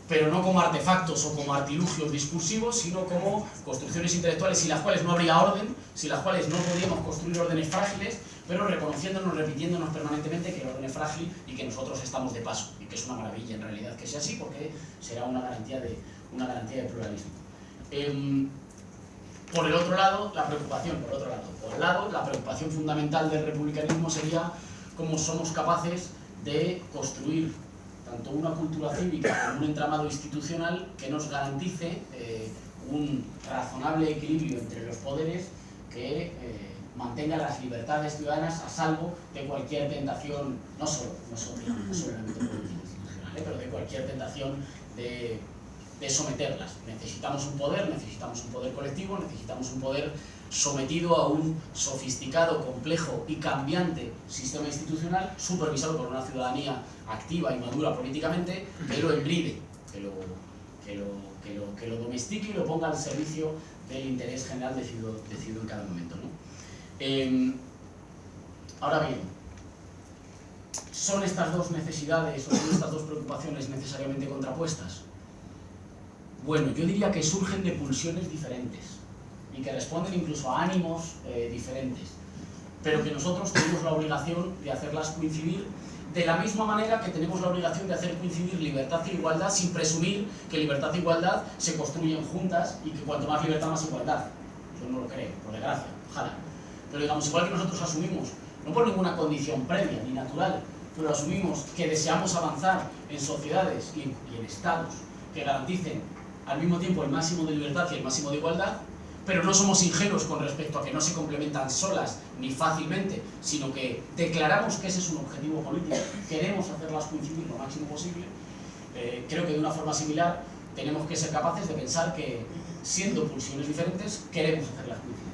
pero no como artefactos o como artilugios discursivos, sino como construcciones intelectuales sin las cuales no habría orden, sin las cuales no podríamos construir órdenes frágiles, pero reconociéndonos, repitiéndonos permanentemente que el orden es frágil y que nosotros estamos de paso, y que es una maravilla en realidad que sea así, porque será una garantía de pluralismo. Por el otro lado, la preocupación, por un lado, la preocupación fundamental del republicanismo sería cómo somos capaces de construir tanto una cultura cívica como un entramado institucional que nos garantice un razonable equilibrio entre los poderes que mantenga las libertades ciudadanas a salvo de cualquier tentación, no solo en el ámbito político institucional, pero de cualquier tentación de someterlas. Necesitamos un poder colectivo, necesitamos un poder sometido a un sofisticado, complejo y cambiante sistema institucional, supervisado por una ciudadanía activa y madura políticamente, que lo embride, que lo domestique y lo ponga al servicio del interés general decidido en cada momento, ¿no? Ahora bien, ¿son estas dos necesidades o son estas dos preocupaciones necesariamente contrapuestas? Bueno, yo diría que surgen de pulsiones diferentes y que responden incluso a ánimos diferentes, pero que nosotros tenemos la obligación de hacerlas coincidir de la misma manera que tenemos la obligación de hacer coincidir libertad e igualdad sin presumir que libertad e igualdad se construyen juntas y que cuanto más libertad más igualdad. Yo no lo creo, por desgracia, ojalá. Pero digamos, igual que nosotros asumimos, no por ninguna condición previa ni natural, pero asumimos que deseamos avanzar en sociedades y en estados que garanticen al mismo tiempo el máximo de libertad y el máximo de igualdad, pero no somos ingenuos con respecto a que no se complementan solas ni fácilmente, sino que declaramos que ese es un objetivo político, queremos hacerlas coincidir lo máximo posible. Creo que de una forma similar tenemos que ser capaces de pensar que, siendo pulsiones diferentes, queremos hacerlas coincidir.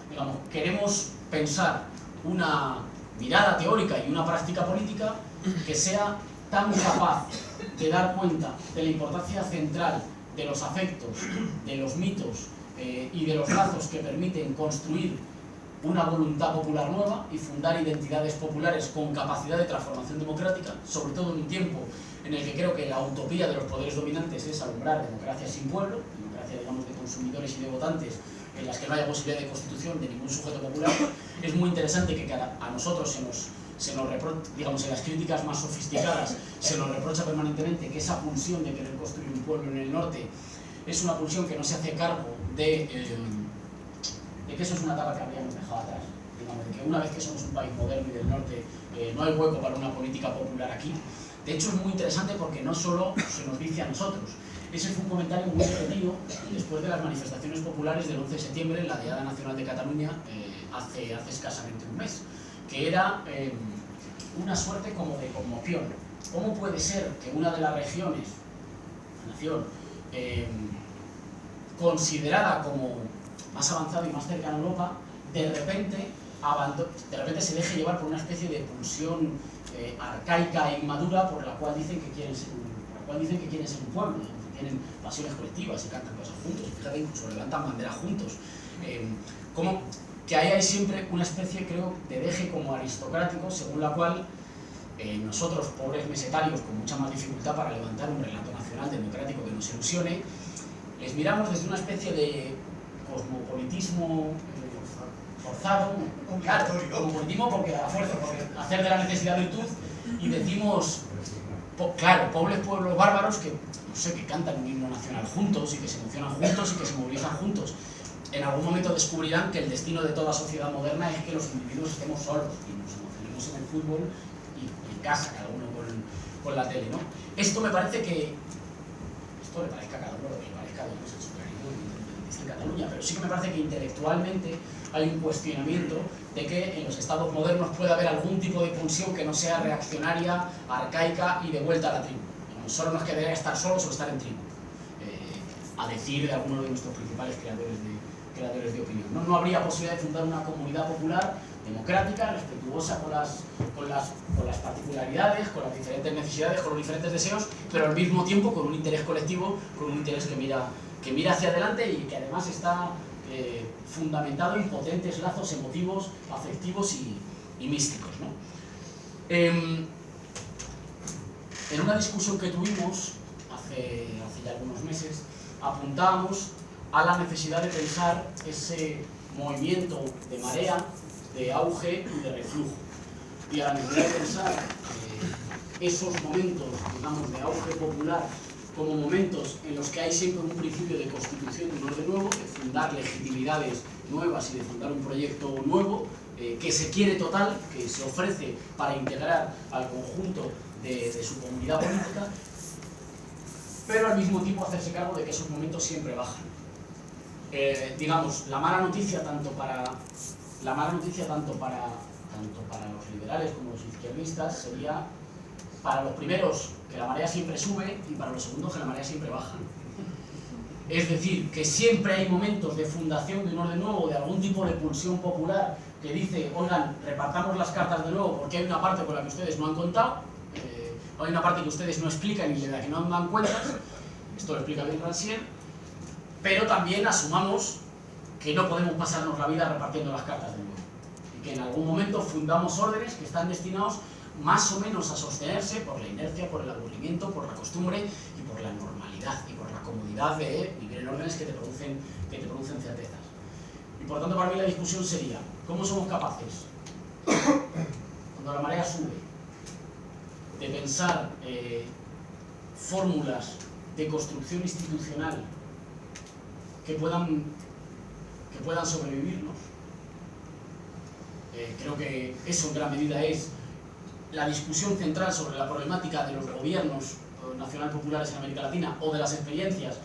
Digamos, queremos pensar una mirada teórica y una práctica política que sea tan capaz de dar cuenta de la importancia central de los afectos, de los mitos y de los lazos que permiten construir una voluntad popular nueva y fundar identidades populares con capacidad de transformación democrática, sobre todo en un tiempo en el que creo que la utopía de los poderes dominantes es alumbrar democracia sin pueblo, democracia, digamos, de consumidores y de votantes, en las que no haya posibilidad de constitución de ningún sujeto popular. Es muy interesante que a nosotros se nos reprocha, digamos, en las críticas más sofisticadas, se nos reprocha permanentemente que esa pulsión de querer construir un pueblo en el norte es una pulsión que no se hace cargo de que eso es una etapa que habríamos dejado atrás, digamos, de que una vez que somos un país moderno y del norte no hay hueco para una política popular aquí. De hecho, es muy interesante porque no solo se nos dice a nosotros. Ese fue un comentario muy repetido después de las manifestaciones populares del 11 de septiembre en la Diada Nacional de Cataluña hace escasamente un mes, que era una suerte como de conmoción. ¿Cómo puede ser que una de las regiones, la nación, considerada como más avanzada y más cercana a Europa, de repente se deje llevar por una especie de pulsión arcaica e inmadura por la cual dicen que quieren ser un pueblo, que tienen pasiones colectivas y cantan cosas juntos, y fíjate, incluso levantan banderas juntos. Como que ahí hay siempre una especie, creo, de deje como aristocrático, según la cual nosotros, pobres mesetarios, con mucha más dificultad para levantar un relato nacional democrático que nos ilusione, les miramos desde una especie de cosmopolitismo forzado, claro, cosmopolitismo porque a la fuerza, porque hacer de la necesidad virtud, y decimos, claro, pobres pueblos bárbaros que, no sé, que cantan un himno nacional juntos y que se emocionan juntos y que se movilizan juntos. En algún momento descubrirán que el destino de toda sociedad moderna es que los individuos estemos solos y nos emocionemos en el fútbol y en casa, cada uno con la tele, ¿no? Esto me parece que... Esto le parezca a cada uno lo que le parezca de el soberanismo independentista en Cataluña, pero sí que me parece que intelectualmente hay un cuestionamiento de que en los estados modernos puede haber algún tipo de pulsión que no sea reaccionaria, arcaica y de vuelta a la tribu. Solo nos quedaría estar solos o estar en tribu, a decir de alguno de nuestros principales creadores de opinión. No habría posibilidad de fundar una comunidad popular, democrática, respetuosa con las particularidades, con las diferentes necesidades, con los diferentes deseos, pero al mismo tiempo con un interés colectivo, con un interés que mira hacia adelante y que además está fundamentado en potentes lazos emotivos, afectivos y místicos, ¿no? En una discusión que tuvimos hace hace ya algunos meses, apuntábamos a la necesidad de pensar ese movimiento de marea, de auge y de reflujo, y a la necesidad de pensar esos momentos, digamos, de auge popular como momentos en los que hay siempre un principio de constitución de un orden nuevo, de fundar legitimidades nuevas y de fundar un proyecto nuevo que se quiere total, que se ofrece para integrar al conjunto de su comunidad política, pero al mismo tiempo hacerse cargo de que esos momentos siempre bajan. Digamos, la mala noticia tanto para los liberales como los izquierdistas sería, para los primeros, que la marea siempre sube, y para los segundos, que la marea siempre baja. Es decir, que siempre hay momentos de fundación de un orden nuevo, de algún tipo de pulsión popular que dice, oigan, repartamos las cartas de nuevo porque hay una parte con la que ustedes no han contado, hay una parte que ustedes no explican y de la que no dan cuentas, esto lo explica bien Rancière, pero también asumamos que no podemos pasarnos la vida repartiendo las cartas de nuevo, y que en algún momento fundamos órdenes que están destinados más o menos a sostenerse por la inercia, por el aburrimiento, por la costumbre y por la normalidad y por la comodidad de vivir en órdenes que te producen certezas. Y por tanto, para mí la discusión sería, ¿cómo somos capaces, cuando la marea sube, de pensar fórmulas de construcción institucional que puedan sobrevivirnos? Creo que eso en gran medida es la discusión central sobre la problemática de los gobiernos nacional populares en América Latina o de las experiencias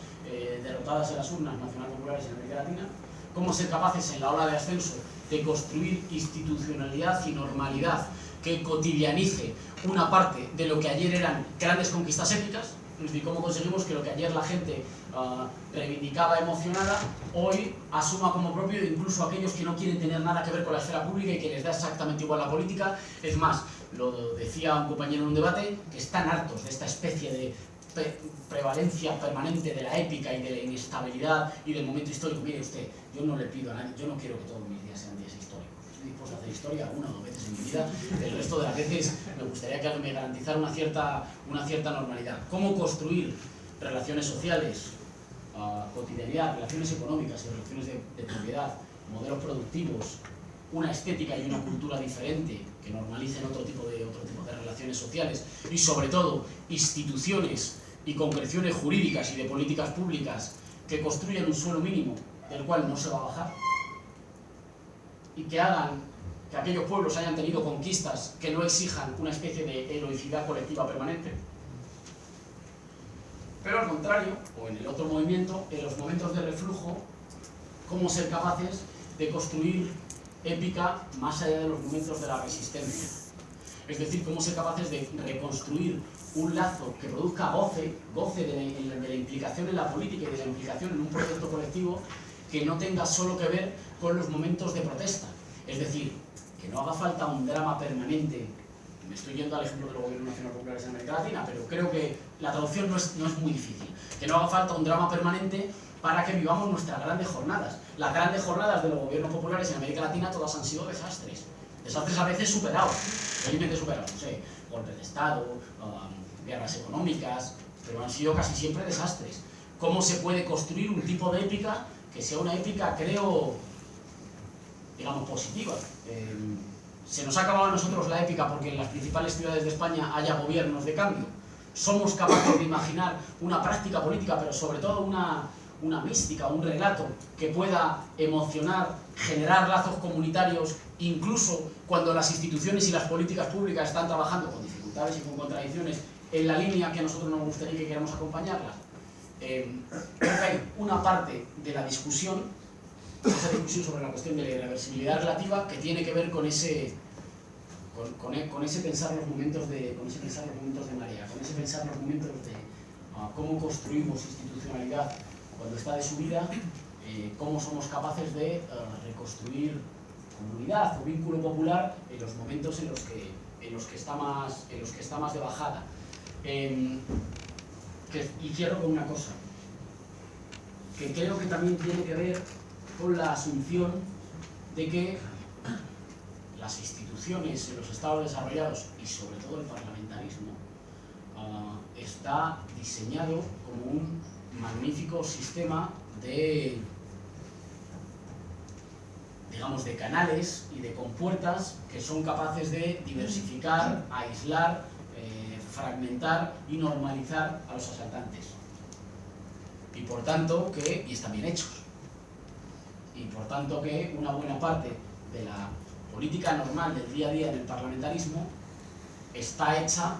derrotadas en las urnas nacional populares en América Latina. Cómo ser capaces en la ola de ascenso de construir institucionalidad y normalidad que cotidianice una parte de lo que ayer eran grandes conquistas épicas. Es decir, cómo conseguimos que lo que ayer la gente reivindicaba emocionada, hoy asuma como propio incluso aquellos que no quieren tener nada que ver con la esfera pública y que les da exactamente igual la política. Es más, lo decía un compañero en un debate, que están hartos de esta especie de prevalencia permanente de la épica y de la inestabilidad y del momento histórico. Mire usted, yo no le pido a nadie, yo no quiero que todos mis días sean días históricos. Estoy dispuesto a hacer historia una o dos veces en mi vida, el resto de las veces me gustaría que me garantizara una cierta normalidad. ¿Cómo construir relaciones sociales, cotidianidad, relaciones económicas y relaciones de propiedad, modelos productivos, una estética y una cultura diferente que normalicen otro tipo de relaciones sociales y sobre todo instituciones y concreciones jurídicas y de políticas públicas que construyan un suelo mínimo del cual no se va a bajar y que hagan que aquellos pueblos hayan tenido conquistas que no exijan una especie de heroicidad colectiva permanente? Pero al contrario, o en el otro movimiento, en los momentos de reflujo, cómo ser capaces de construir épica más allá de los momentos de la resistencia. Es decir, cómo ser capaces de reconstruir un lazo que produzca goce de la implicación en la política y de la implicación en un proyecto colectivo que no tenga solo que ver con los momentos de protesta. Es decir, que no haga falta un drama permanente. Me estoy yendo al ejemplo del Gobierno Nacional Populares en América Latina, pero creo que la traducción no es muy difícil. Que no haga falta un drama permanente para que vivamos nuestras grandes jornadas. Las grandes jornadas de los gobiernos populares en América Latina todas han sido desastres. Desastres a veces superados, felizmente superados, no sé, golpes de Estado, guerras económicas, pero han sido casi siempre desastres. ¿Cómo se puede construir un tipo de épica que sea una épica, creo, digamos, positiva? Se nos ha acabado a nosotros la épica porque en las principales ciudades de España haya gobiernos de cambio. Somos capaces de imaginar una práctica política, pero sobre todo una mística, un relato que pueda emocionar, generar lazos comunitarios, incluso cuando las instituciones y las políticas públicas están trabajando con dificultades y con contradicciones en la línea que a nosotros nos gustaría y que queramos acompañarlas. Creo que hay una parte de la discusión, esa discusión sobre la cuestión de la irreversibilidad relativa, que tiene que ver con ese pensar los momentos de marea, con ese pensar los momentos de cómo construimos institucionalidad cuando está de subida, cómo somos capaces de reconstruir comunidad o vínculo popular en los momentos en los que está más de bajada. Y cierro con una cosa, que creo que también tiene que ver con la asunción de que las instituciones en los estados desarrollados, y sobre todo el parlamentarismo, está diseñado como un magnífico sistema de, digamos, de canales y de compuertas que son capaces de diversificar, aislar, fragmentar y normalizar a los asaltantes. Y por tanto y están bien hechos. Y por tanto que una buena parte de la política normal del día a día en el parlamentarismo está hecha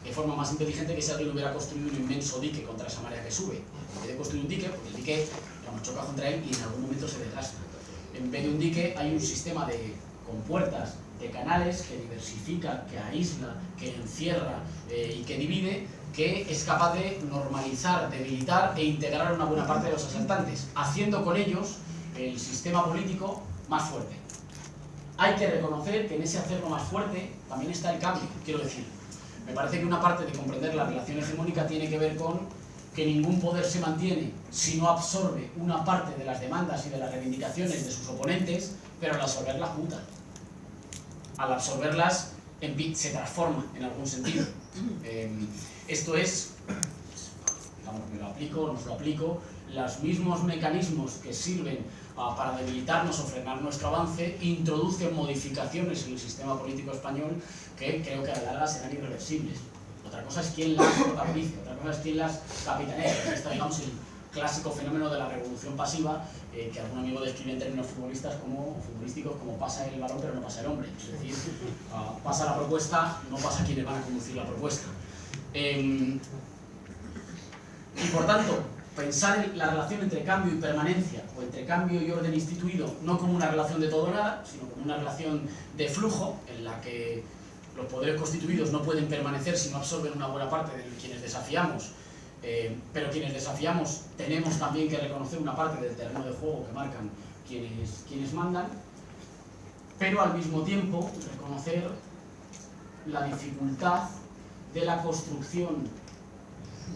de forma más inteligente que si alguien hubiera construido un inmenso dique contra esa marea que sube. En vez de construir un dique, porque el dique, digamos, choca contra él y en algún momento se desgasta. En vez de un dique hay un sistema de compuertas, de canales que diversifica, que aísla, que encierra y que divide, que es capaz de normalizar, debilitar e integrar una buena parte de los asaltantes, haciendo con ellos el sistema político más fuerte. Hay que reconocer que en ese hacerlo más fuerte también está el cambio. Quiero decir, me parece que una parte de comprender la relación hegemónica tiene que ver con que ningún poder se mantiene si no absorbe una parte de las demandas y de las reivindicaciones de sus oponentes, pero al absorberlas muta. Al absorberlas se transforma en algún sentido. Esto es, digamos, nos lo aplico, los mismos mecanismos que sirven para debilitarnos o frenar nuestro avance introducen modificaciones en el sistema político español que creo que a la larga serán irreversibles. Otra cosa es quién las protagoniza, otra cosa es quién las capitanea. Está, digamos, el clásico fenómeno de la revolución pasiva, que algún amigo describe en términos futbolísticos como pasa el balón pero no pasa el hombre. Es decir, pasa la propuesta, no pasa quienes van a conducir la propuesta. Y por tanto, pensar en la relación entre cambio y permanencia, o entre cambio y orden instituido, no como una relación de todo o nada, sino como una relación de flujo, en la que los poderes constituidos no pueden permanecer si no absorben una buena parte de quienes desafiamos, pero quienes desafiamos tenemos también que reconocer una parte del terreno de juego que marcan quienes mandan, pero al mismo tiempo reconocer la dificultad de la construcción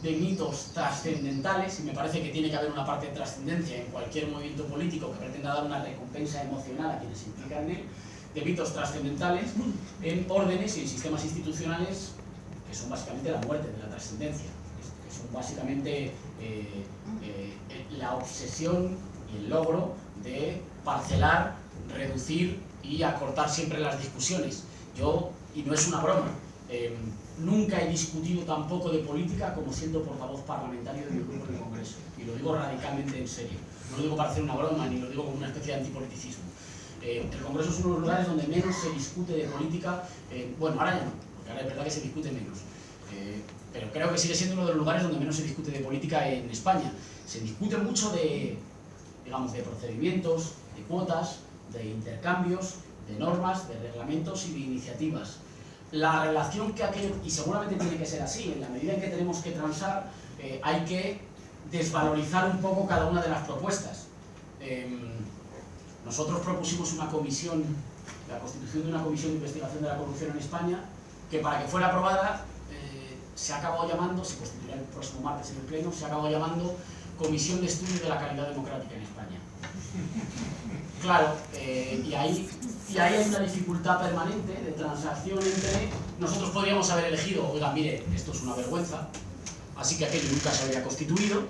de mitos trascendentales, y me parece que tiene que haber una parte de trascendencia en cualquier movimiento político que pretenda dar una recompensa emocional a quienes se implican en él, de mitos trascendentales en órdenes y en sistemas institucionales que son básicamente la muerte de la trascendencia, que son básicamente la obsesión y el logro de parcelar, reducir y acortar siempre las discusiones. Y no es una broma, nunca he discutido tan poco de política como siendo portavoz parlamentario de mi grupo en el Congreso. Y lo digo radicalmente en serio. No lo digo para hacer una broma, ni lo digo como una especie de antipoliticismo. El Congreso es uno de los lugares donde menos se discute de política. Bueno, ahora ya no, porque ahora es verdad que se discute menos. Pero creo que sigue siendo uno de los lugares donde menos se discute de política en España. Se discute mucho de, digamos, de procedimientos, de cuotas, de intercambios, de normas, de reglamentos y de iniciativas. La relación que aquello, y seguramente tiene que ser así, en la medida en que tenemos que transar, hay que desvalorizar un poco cada una de las propuestas. Nosotros propusimos una comisión, la constitución de una comisión de investigación de la corrupción en España, que para que fuera aprobada se ha acabado llamando, se constituirá el próximo martes en el Pleno, se ha acabado llamando Comisión de Estudio de la Calidad Democrática en España. Claro, y ahí hay una dificultad permanente de transacción entre... Nosotros podríamos haber elegido, oiga, mire, esto es una vergüenza, así que aquello nunca se había constituido,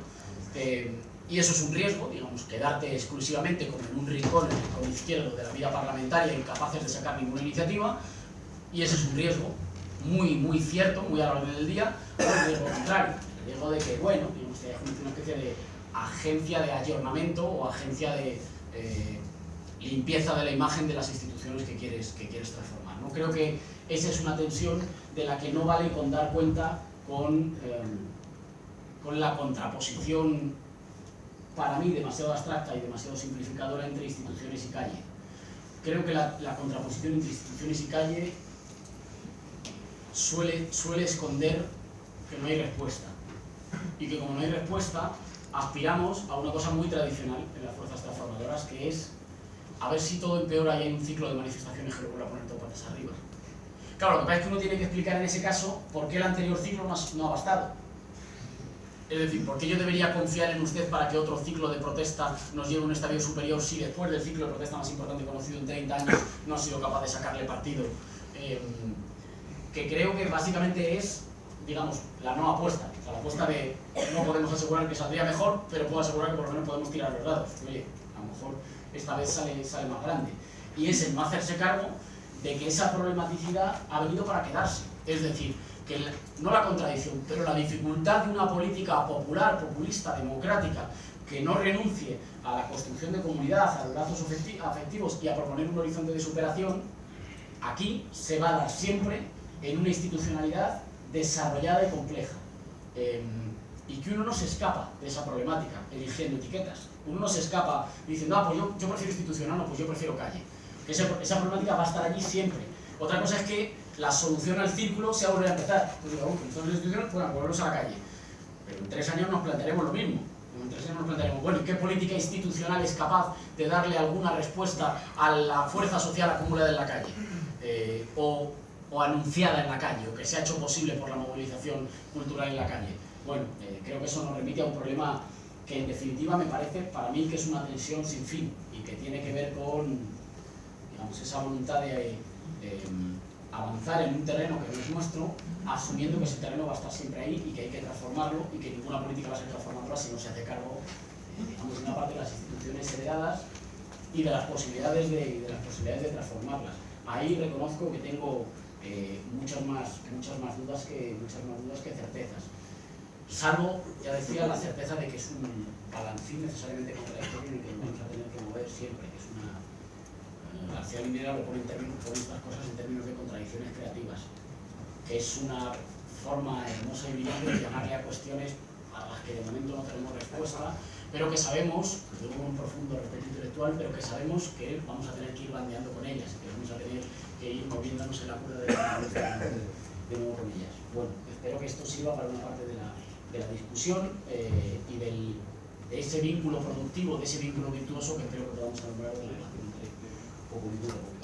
y eso es un riesgo, digamos, quedarte exclusivamente como en un rincón, en el rincón izquierdo de la vida parlamentaria, incapaces de sacar ninguna iniciativa, y ese es un riesgo muy, muy cierto, muy a la orden del día, o el riesgo contrario, el riesgo de que, bueno, digamos, que haya una especie de agencia de ayornamiento o agencia de limpieza de la imagen de las instituciones que quieres transformar, ¿no? Creo que esa es una tensión de la que no vale con dar cuenta con la contraposición, para mí, demasiado abstracta y demasiado simplificadora entre instituciones y calle. Creo que la contraposición entre instituciones y calle suele esconder que no hay respuesta. Y que como no hay respuesta, aspiramos a una cosa muy tradicional en las fuerzas transformadoras, que es a ver si todo empeora y hay un ciclo de manifestaciones que lo vuelve a poner todo patas arriba. Claro, lo que pasa es que uno tiene que explicar en ese caso por qué el anterior ciclo no ha bastado. Es decir, ¿por qué yo debería confiar en usted para que otro ciclo de protesta nos lleve a un estadio superior si después del ciclo de protesta más importante conocido en 30 años no ha sido capaz de sacarle partido? Que creo que básicamente es digamos, la no apuesta. O sea, la apuesta de no podemos asegurar que saldría mejor, pero puedo asegurar que por lo menos podemos tirar los dados. Oye, a lo mejor esta vez sale más grande. Y es el no hacerse cargo de que esa problematicidad ha venido para quedarse. Es decir, que no la contradicción, pero la dificultad de una política popular, populista, democrática, que no renuncie a la construcción de comunidad, a los lazos afectivos y a proponer un horizonte de superación, aquí se va a dar siempre en una institucionalidad desarrollada y compleja. Y que uno no se escapa de esa problemática eligiendo etiquetas. Uno no se escapa diciendo, ah, pues yo prefiero institucional, no, pues yo prefiero calle. Esa problemática va a estar allí siempre. Otra cosa es que la solución al círculo sea volver a empezar. Pues digo, entonces instituciones, bueno, volvemos a la calle. Pero en 3 años nos plantearemos lo mismo. En 3 años nos plantearemos, bueno, ¿y qué política institucional es capaz de darle alguna respuesta a la fuerza social acumulada en la calle? O anunciada en la calle, o que se ha hecho posible por la movilización cultural en la calle. Bueno, creo que eso nos remite a un problema que en definitiva me parece, para mí, que es una tensión sin fin y que tiene que ver con, digamos, esa voluntad de avanzar en un terreno que no es nuestro, asumiendo que ese terreno va a estar siempre ahí y que hay que transformarlo y que ninguna política va a ser transformadora si no se hace cargo, digamos, de una parte de las instituciones heredadas y de las posibilidades de transformarlas. Ahí reconozco que tengo muchas más dudas que certezas. Salvo, ya decía, la certeza de que es un balancín necesariamente contradictorio en el que nos vamos a tener que mover siempre, que es una... García Linera lo pone estas cosas en términos de contradicciones creativas, que es una forma hermosa y brillante de llamarle a cuestiones a las que de momento no tenemos respuesta, pero que sabemos, luego con un profundo respeto intelectual, pero que sabemos que vamos a tener que ir bandeando con ellas, que vamos a tener que ir moviéndonos en la cura de nuevo con ellas. Bueno, espero que esto sirva para una parte de la discusión y de ese vínculo productivo, de ese vínculo virtuoso que creo que podamos nombrar en la relación entre populismo y